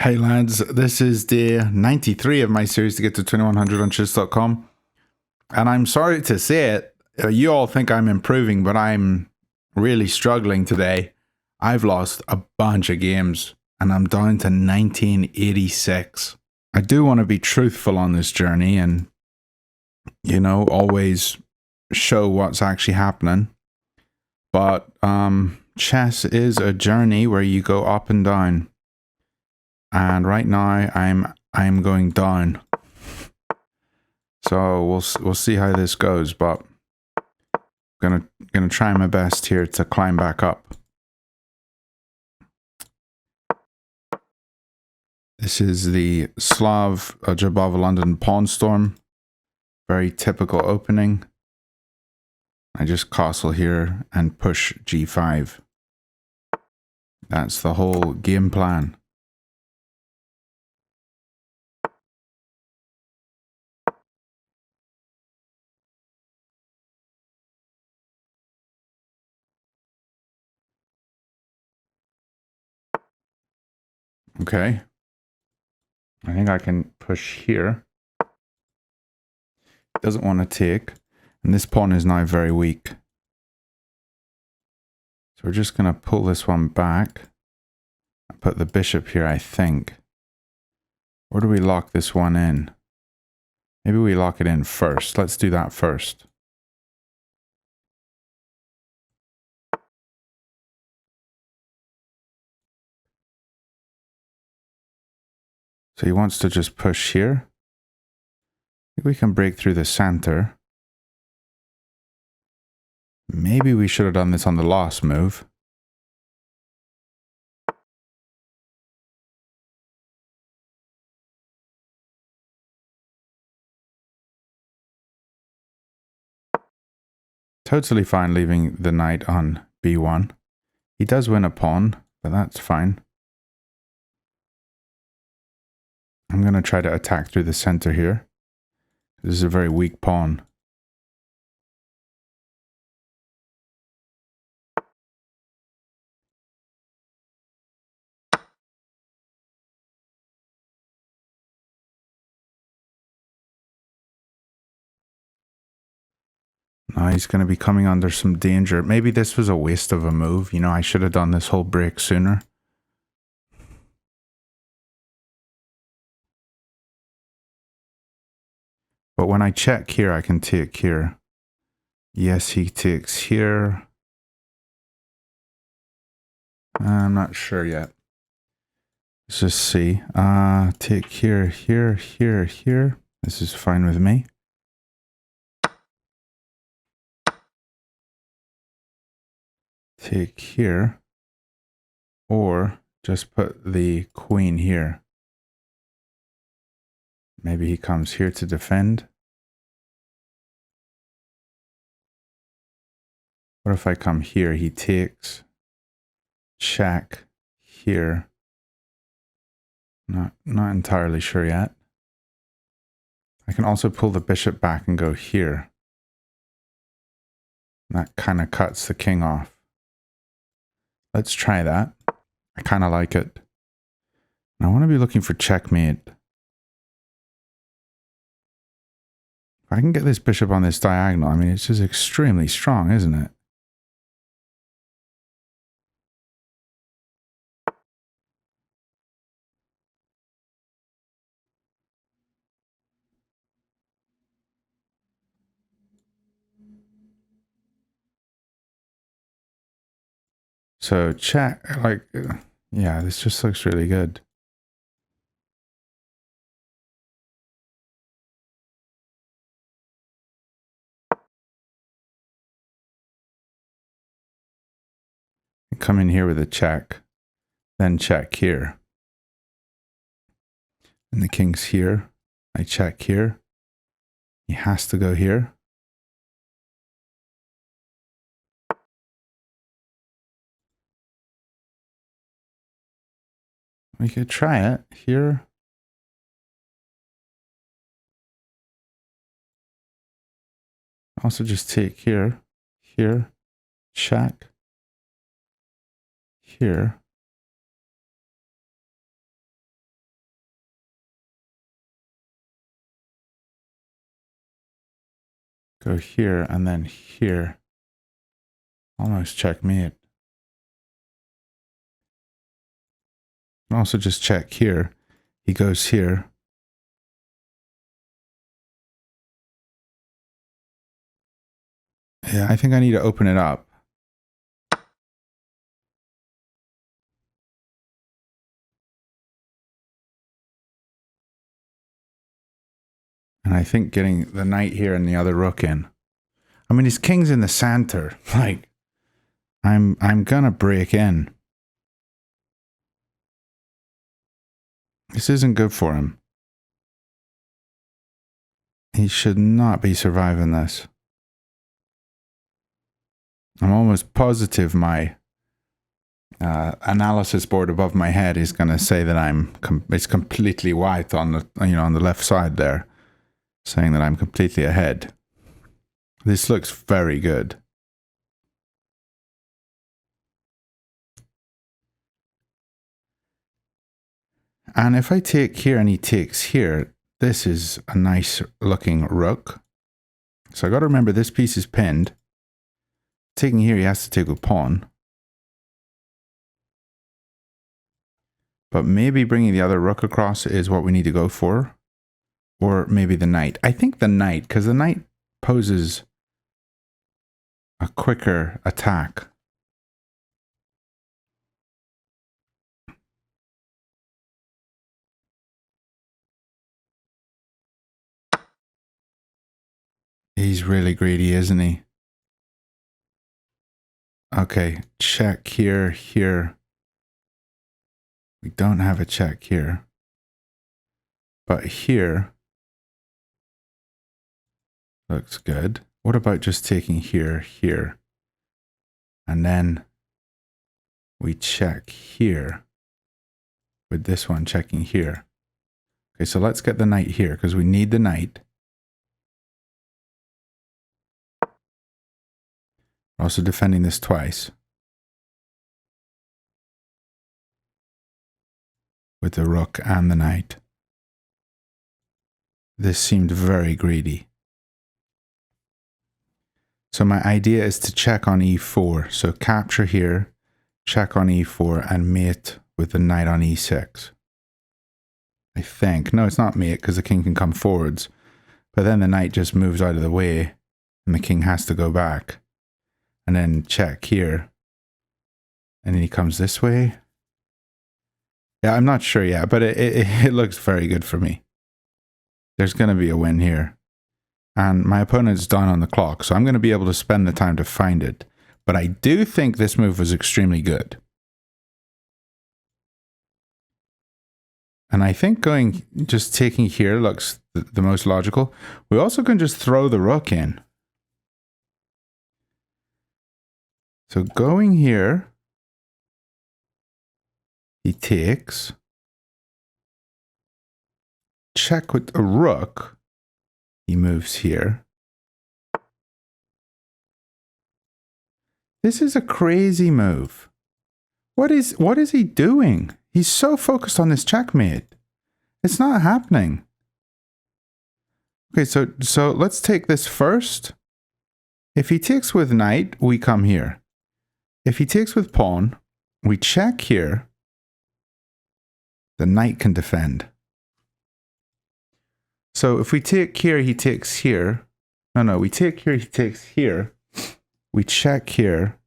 Hey lads, this is day 93 of my series to get to 2100 on chess.com. And I'm sorry to say it, you all think I'm improving, but I'm really struggling today. I've lost a bunch of games and I'm down to 1986. I do want to be truthful on this journey and, you know, always show what's actually happening. But chess is a journey where you go up and down. And right now I'm going down. So we'll see how this goes, but I'm gonna try my best here to climb back up. This is the Slav Jobava London Pawn Storm. Very typical opening. I just castle here and push g5. That's the whole game plan. Okay. I think I can push here. Doesn't want to take. And this pawn is now very weak. So we're just going to pull this one back. And put the bishop here, I think. Or do we lock this one in? Maybe we lock it in first. Let's do that first. So he wants to just push here. I think we can break through the center. Maybe we should have done this on the last move. Totally fine leaving the knight on b1. He does win a pawn, but that's fine. I'm going to try to attack through the center here. This is a very weak pawn. Now he's going to be coming under some danger. Maybe this was a waste of a move. You know, I should have done this whole break sooner. But when I check here, I can take here. Yes, he takes here. I'm not sure yet. Let's just see. Take here, here, here, here. This is fine with me. Take here. Or just put the queen here. Maybe he comes here to defend. What if I come here? He takes. Check here. Not entirely sure yet. I can also pull the bishop back and go here. That kind of cuts the king off. Let's try that. I kind of like it. And I want to be looking for checkmate. If I can get this bishop on this diagonal, I mean, it's just extremely strong, isn't it? So check, like, yeah, this just looks really good. Come in here with a check, then check here. And the king's here. I check here. He has to go here. We could try it here. Also just take here, here, check, here. go here and then here. Almost checkmate. And also just check here. He goes here. Yeah, I think I need to open it up. And I think getting the knight here and the other rook in. I mean, his king's in the center. Like, I'm gonna break in. This isn't good for him. He should not be surviving this. I'm almost positive my analysis board above my head is going to say that it's completely white on the on the left side there, saying that I'm completely ahead. This looks very good. And if I take here and he takes here, this is a nice looking rook. So I got to remember this piece is pinned. Taking here, he has to take a pawn. But maybe bringing the other rook across is what we need to go for. Or maybe the knight. I think the knight, because the knight poses a quicker attack. He's really greedy, isn't he? Okay, check here, here. We don't have a check here. But here looks good. What about just taking here, here? And then we check here with this one checking here. Okay, so let's get the knight here because we need the knight. We're also defending this twice. With the rook and the knight. This seemed very greedy. So my idea is to check on e4. So capture here, check on e4, and mate with the knight on e6. I think. No, it's not mate because the king can come forwards. But then the knight just moves out of the way and the king has to go back. And then check here. And then he comes this way. Yeah, I'm not sure yet, but it looks very good for me. There's going to be a win here. And my opponent's down on the clock, so I'm going to be able to spend the time to find it. But I do think this move was extremely good. And I think just taking here looks the most logical. We also can just throw the rook in. So going here, he takes. Check with a rook. He moves here. This is a crazy move. What is he doing? He's so focused on this checkmate. It's not happening. Okay, so let's take this first. If he takes with knight, we come here. If he takes with pawn, we check here. The knight can defend. So if we take here, he takes here. No, we take here, he takes here. We check here.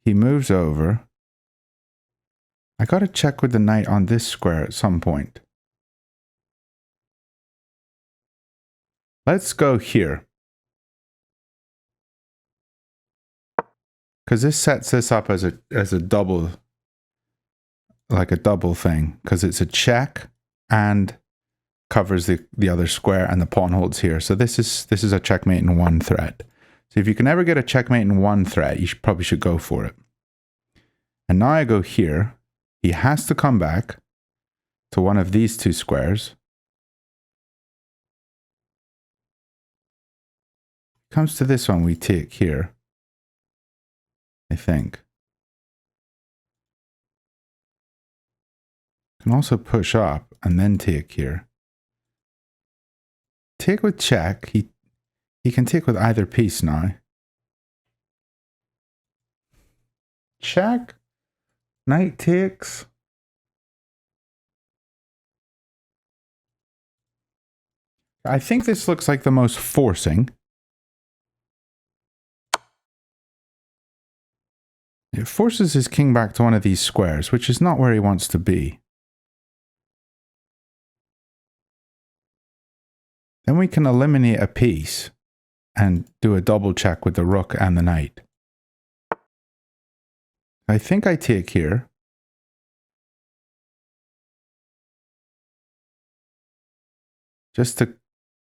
He moves over. I got to check with the knight on this square at some point. Let's go here. Because this sets this up as a double, like a double thing. Because it's a check and covers the other square and the pawn holds here. So this is a checkmate in one thread. So if you can ever get a checkmate in one thread, you probably should go for it. And now I go here. He has to come back to one of these two squares. Comes to this one we take here. I think. Can also push up and then take here. take with check. He can take with either piece now. Check. Knight takes. I think this looks like the most forcing. It forces his king back to one of these squares, which is not where he wants to be. Then we can eliminate a piece and do a double check with the rook and the knight. I think I take here. Just to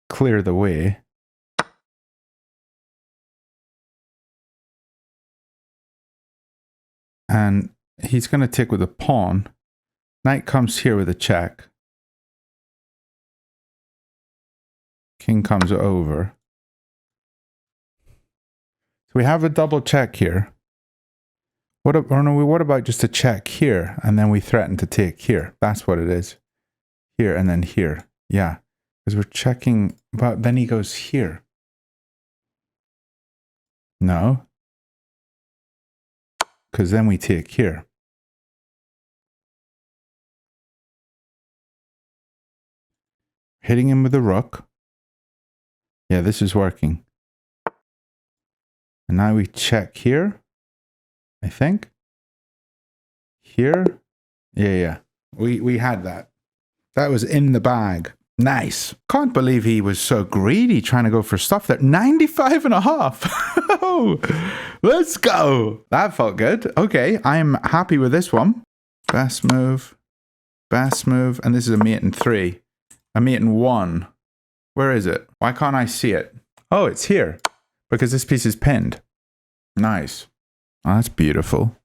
clear the way. And he's going to take with a pawn. Knight comes here with a check. King comes over. So we have a double check here. What about just a check here, and then we threaten to take here? That's what it is. Here and then here. Yeah, because we're checking, but then he goes here. No. Because then we take here. Hitting him with the rook. Yeah, this is working. And now we check here, I think. Here. Yeah. We had that. That was in the bag. Nice. Can't believe he was so greedy trying to go for stuff that 95.5. Let's go. That felt good. Okay, I'm happy with this one. Best move. Best move. And this is a mate in 3. A mate in 1. Where is it? Why can't I see it? Oh, it's here. Because this piece is pinned. Nice. Oh, that's beautiful.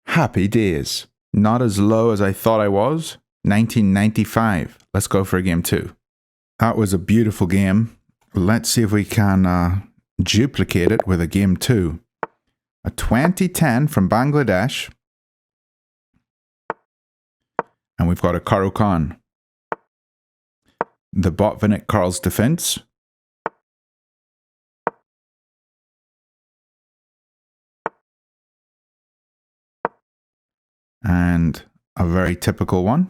Happy days. Not as low as I thought I was. 1995. Let's go for a game 2. That was a beautiful game. Let's see if we can duplicate it with a game 2. A 2010 from Bangladesh. And we've got a Caro-Kann. The Botvinnik Defense. And a very typical one.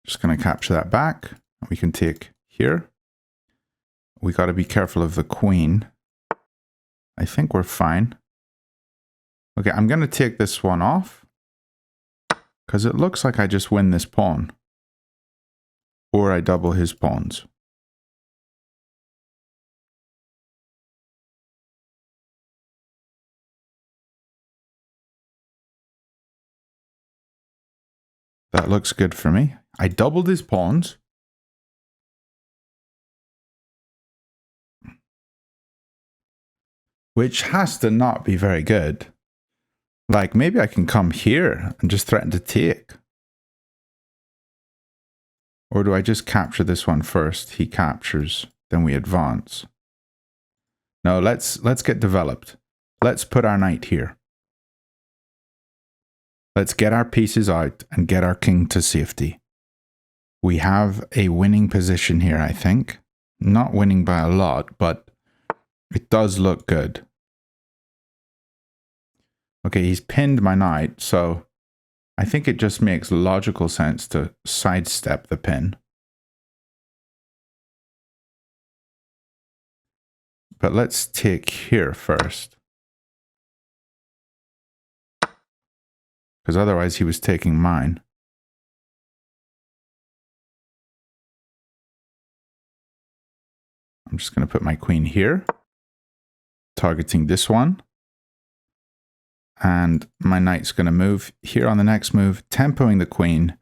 Just going to capture that back. We can take here. We got to be careful of the queen. I think we're fine. Okay, I'm going to take this one off. Because it looks like I just win this pawn. Or I double his pawns. That looks good for me. I doubled his pawns. Which has to not be very good. Like, maybe I can come here and just threaten to take. Or do I just capture this one first? He captures, then we advance. No, let's get developed. Let's put our knight here. Let's get our pieces out and get our king to safety. We have a winning position here, I think. Not winning by a lot, but it does look good. Okay, he's pinned my knight, so I think it just makes logical sense to sidestep the pin. But let's take here first. Because otherwise he was taking mine. I'm just going to put my queen here. Targeting this one. And my knight's going to move here on the next move, tempoing the queen,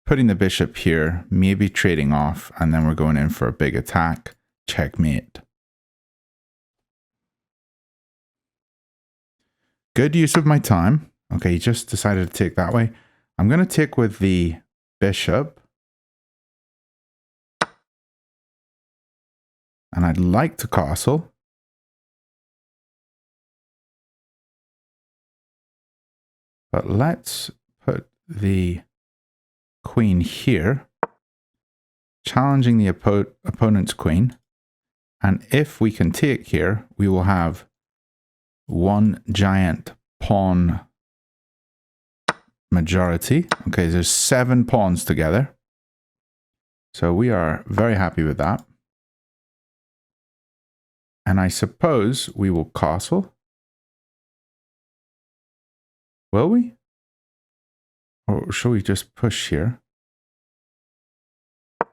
putting the bishop here, maybe trading off, and then we're going in for a big attack. Checkmate. Good use of my time. Okay, he just decided to take that way. I'm going to take with the bishop. And I'd like to castle. But let's put the queen here, challenging the opponent's queen. And if we can take here, we will have one giant pawn majority. Okay, there's 7 pawns together. So we are very happy with that. And I suppose we will castle. Will we? Or shall we just push here?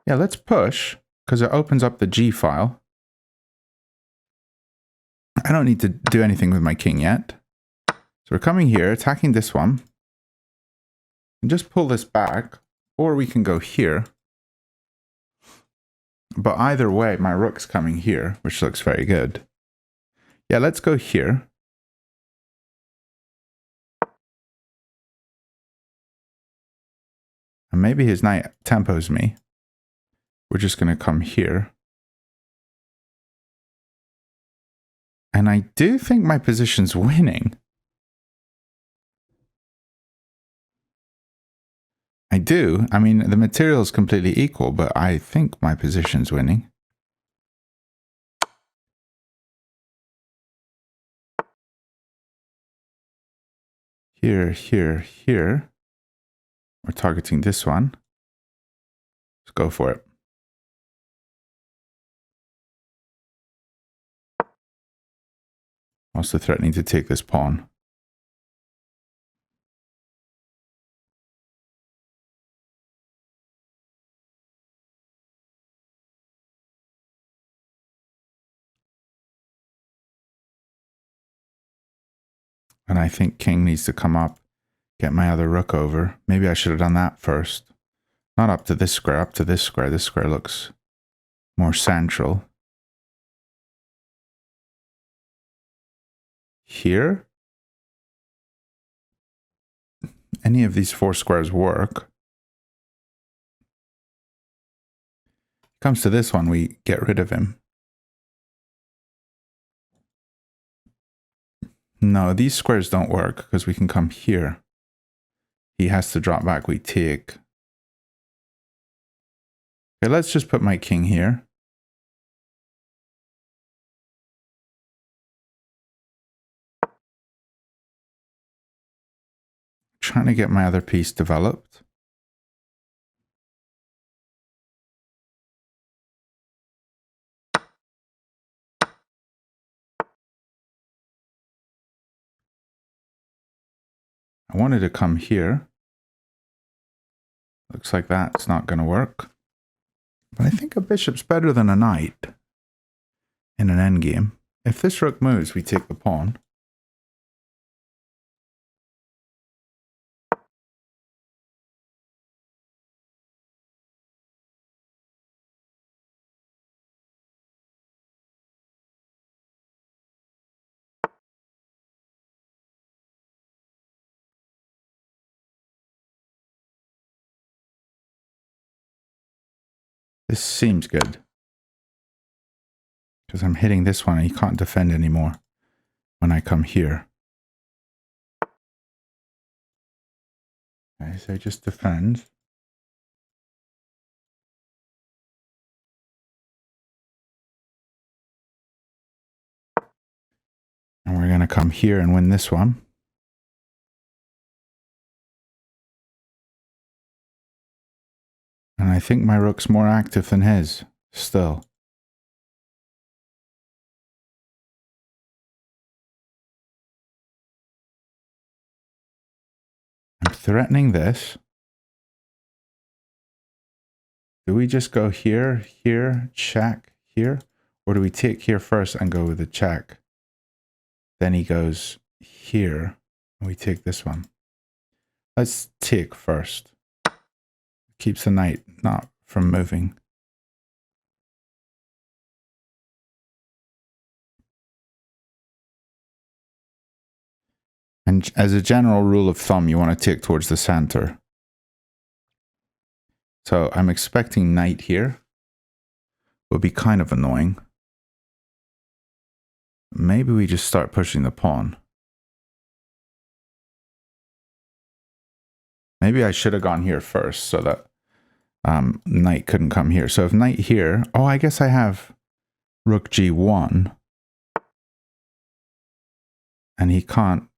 Yeah, let's push, because it opens up the G file. I don't need to do anything with my king yet. So we're coming here, attacking this one. And just pull this back, or we can go here. But either way, my rook's coming here, which looks very good. Yeah, let's go here. And maybe his knight tempos me. We're just going to come here. And I do think my position's winning. I do. I mean, the material is completely equal, but I think my position's winning. Here, here, here. We're targeting this one. Let's go for it. Also threatening to take this pawn. And I think king needs to come up, get my other rook over. Maybe I should have done that first. Not up to this square, up to this square. This square looks more central. Here? Any of these 4 squares work. Comes to this one, we get rid of him. No, these squares don't work because we can come here. He has to drop back, we take. Okay, let's just put my king here. Trying to get my other piece developed. I wanted to come here. Looks like that's not going to work. But I think a bishop's better than a knight in an endgame. If this rook moves, we take the pawn. This seems good. Because I'm hitting this one and he can't defend anymore when I come here. Okay, so just defend. And we're going to come here and win this one. And I think my rook's more active than his, still. I'm threatening this. Do we just go here, here, check, here? Or do we take here first and go with the check? Then he goes here, and we take this one. Let's take first. Keeps the knight not from moving. And as a general rule of thumb, you want to take towards the center. So I'm expecting knight here. Would be kind of annoying. Maybe we just start pushing the pawn. Maybe I should have gone here first so that knight couldn't come here. So if knight here, oh, I guess I have rook g1. And he can't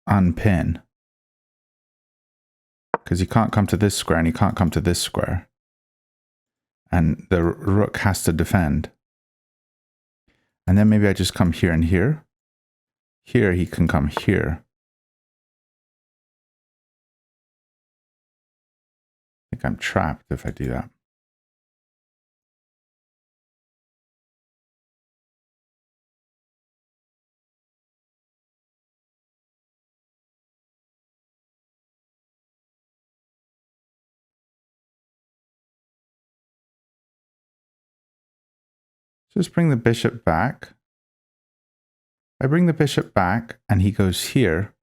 unpin. Because he can't come to this square and he can't come to this square. And the rook has to defend. And then maybe I just come here and here. Here he can come here. I think I'm trapped if I do that. Just bring the bishop back. I bring the bishop back and he goes here.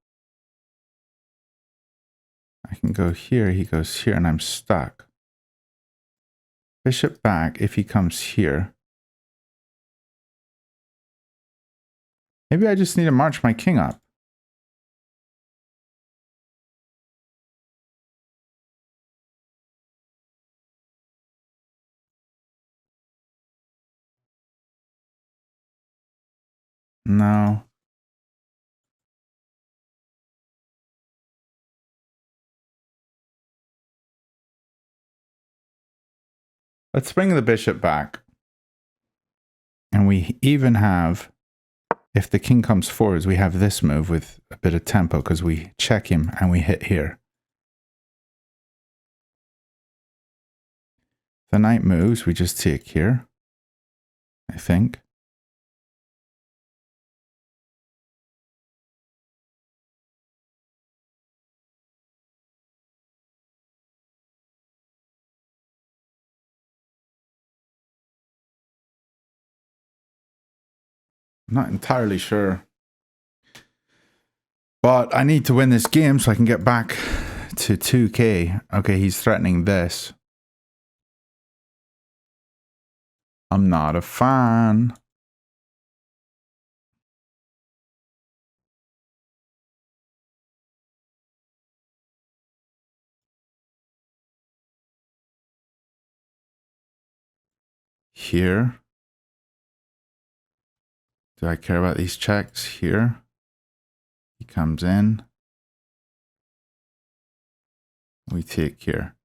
I can go here, he goes here, and I'm stuck. Bishop back if he comes here. Maybe I just need to march my king up. No. Let's bring the bishop back. And we even have, if the king comes forwards, we have this move with a bit of tempo because we check him and we hit here. The knight moves, we just take here, I think. I'm not entirely sure. But I need to win this game so I can get back to 2K. Okay, he's threatening this. I'm not a fan. Here. Do I care about these checks? Here. He comes in. We take here.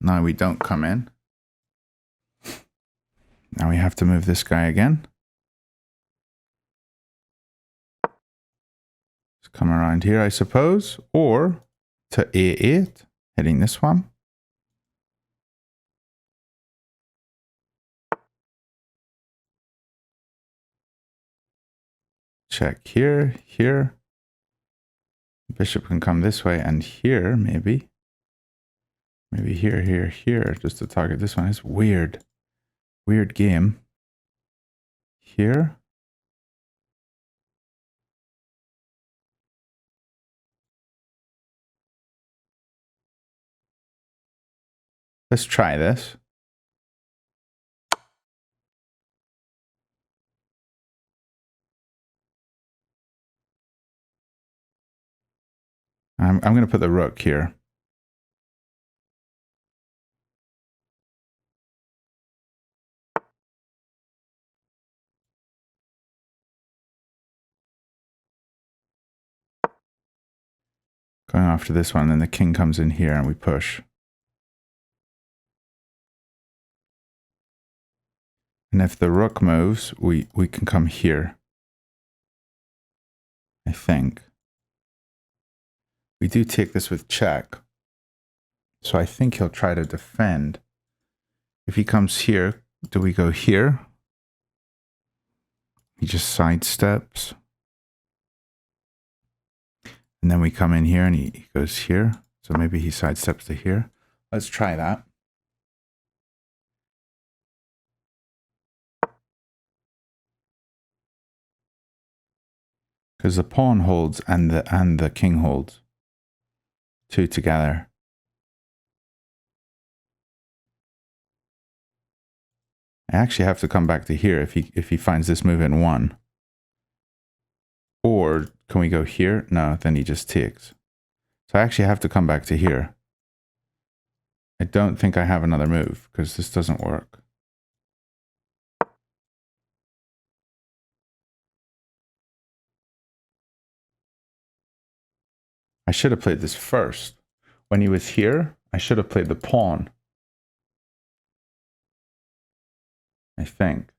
Now we don't come in. Now we have to move this guy again. Let's come around here, I suppose. Or to A8, hitting this one. Check here, here. Bishop can come this way and here, maybe. Maybe here, here, here, just to target this one. It's weird. Weird game. Here. Let's try this. I'm going to put the rook here. Going after this one, then the king comes in here and we push. And if the rook moves, we can come here. I think. We do take this with check. So I think he'll try to defend. If he comes here, do we go here? He just sidesteps. And then we come in here and he goes here. So maybe he sidesteps to here. Let's try that. Because the pawn holds and the king holds. Two together. I actually have to come back to here if he finds this move in 1. Or can we go here? No, then he just takes. So I actually have to come back to here. I don't think I have another move because this doesn't work. I should have played this first. When he was here, I should have played the pawn. I think.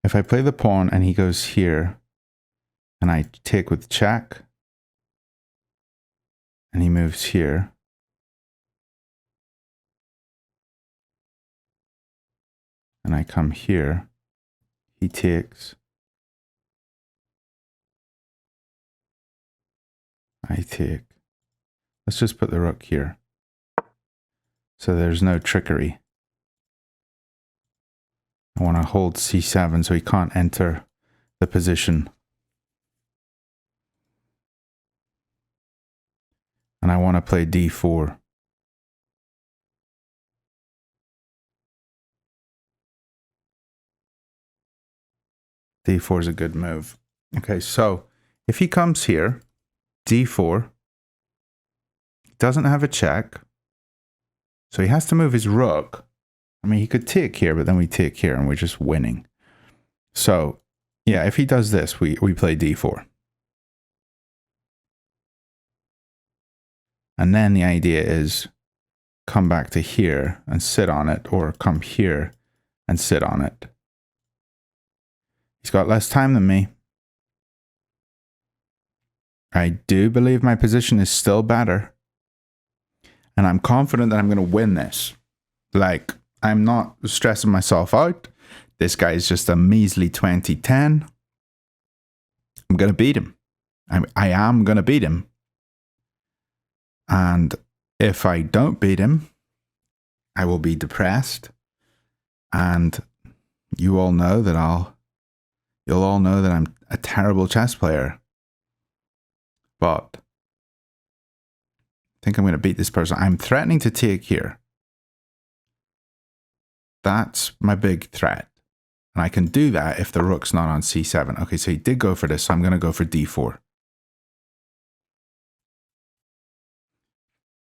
If I play the pawn and he goes here, and I take with check, and he moves here, and I come here, he takes, I take. Let's just put the rook here. So there's no trickery. I want to hold c7 so he can't enter the position. And I want to play d4. d4 is a good move. Okay, so if he comes here, d4, doesn't have a check, so he has to move his rook. I mean, he could take here, but then we take here and we're just winning. So, yeah, if he does this, we play d4. And then the idea is come back to here and sit on it, or come here and sit on it. He's got less time than me. I do believe my position is still better. And I'm confident that I'm going to win this. Like, I'm not stressing myself out. This guy is just a measly 2010. I'm going to beat him. I am going to beat him. And if I don't beat him, I will be depressed. And you all know that you'll all know that I'm a terrible chess player. But I think I'm going to beat this person. I'm threatening to take here. That's my big threat. And I can do that if the rook's not on c7. Okay, so he did go for this, so I'm going to go for d4.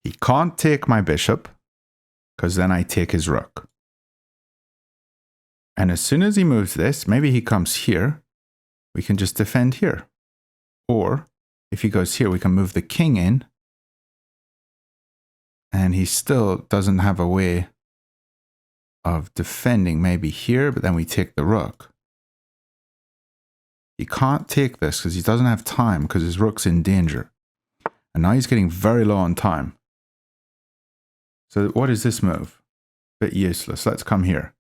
He can't take my bishop, because then I take his rook. And as soon as he moves this, maybe he comes here, we can just defend here. Or if he goes here, we can move the king in. And he still doesn't have a way of defending, maybe here, but then we take the rook. He can't take this because he doesn't have time because his rook's in danger. And now he's getting very low on time. So what is this move? Bit useless. Let's come here.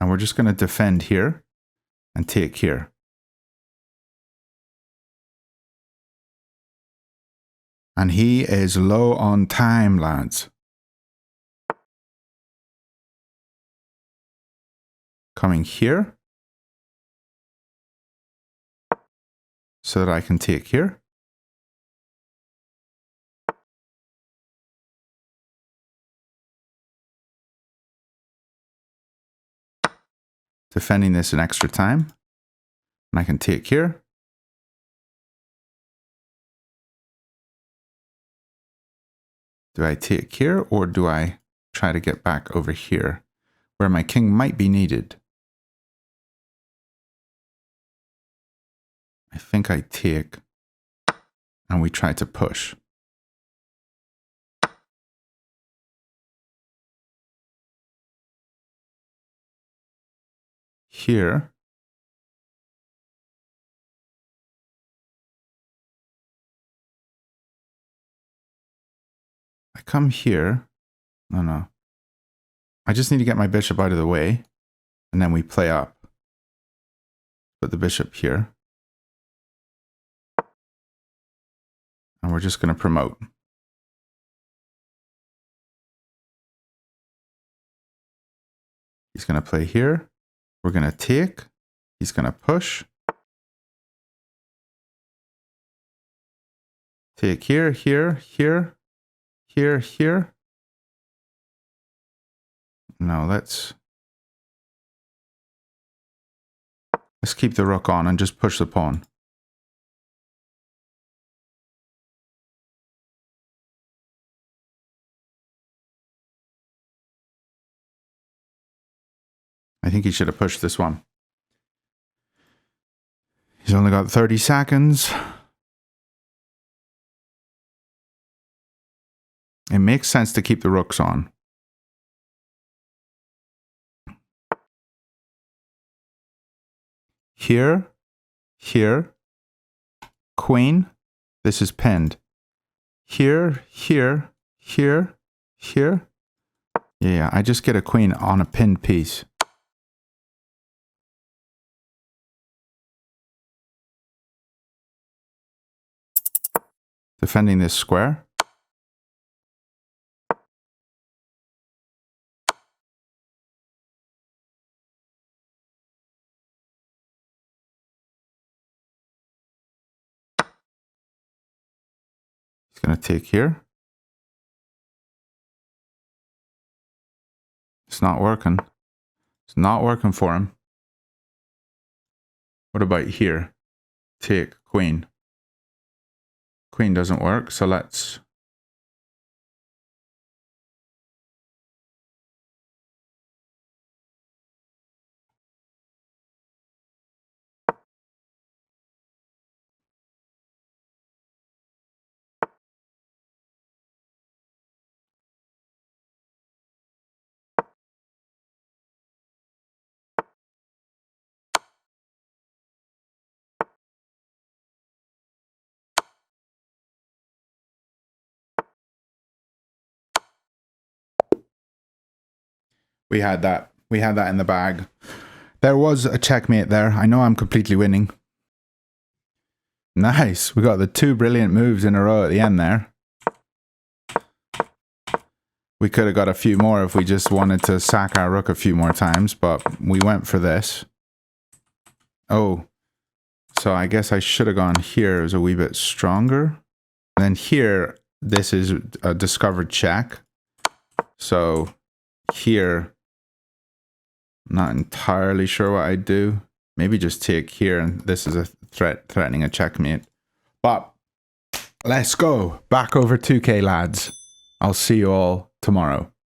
And we're just going to defend here and take here. And he is low on time, lads. Coming here. So that I can take here. Defending this in extra time. And I can take here. Do I take here or do I try to get back over here where my king might be needed? I think I take and we try to push. Here. I come here. No. I just need to get my bishop out of the way. And then we play up. Put the bishop here. And we're just going to promote. He's going to play here. We're going to take. He's going to push. Take here, here, here, here, here. No, let's keep the rook on and just push the pawn. I think he should have pushed this one. He's only got 30 seconds. It makes sense to keep the rooks on. Here, here, queen. This is pinned. Here, here, here, here. Yeah, I just get a queen on a pinned piece. Defending this square. He's going to take here. It's not working. It's not working for him. What about here? Take, queen. Queen doesn't work, so let's... We had that. We had that in the bag. There was a checkmate there. I know I'm completely winning. Nice. We got the 2 brilliant moves in a row at the end there. We could have got a few more if we just wanted to sack our rook a few more times, but we went for this. Oh, so I guess I should have gone here. It was a wee bit stronger. And then here, this is a discovered check. So here... Not entirely sure what I'd do. Maybe just take here, and this is a threatening a checkmate. But let's go back over 2K, lads. I'll see you all tomorrow.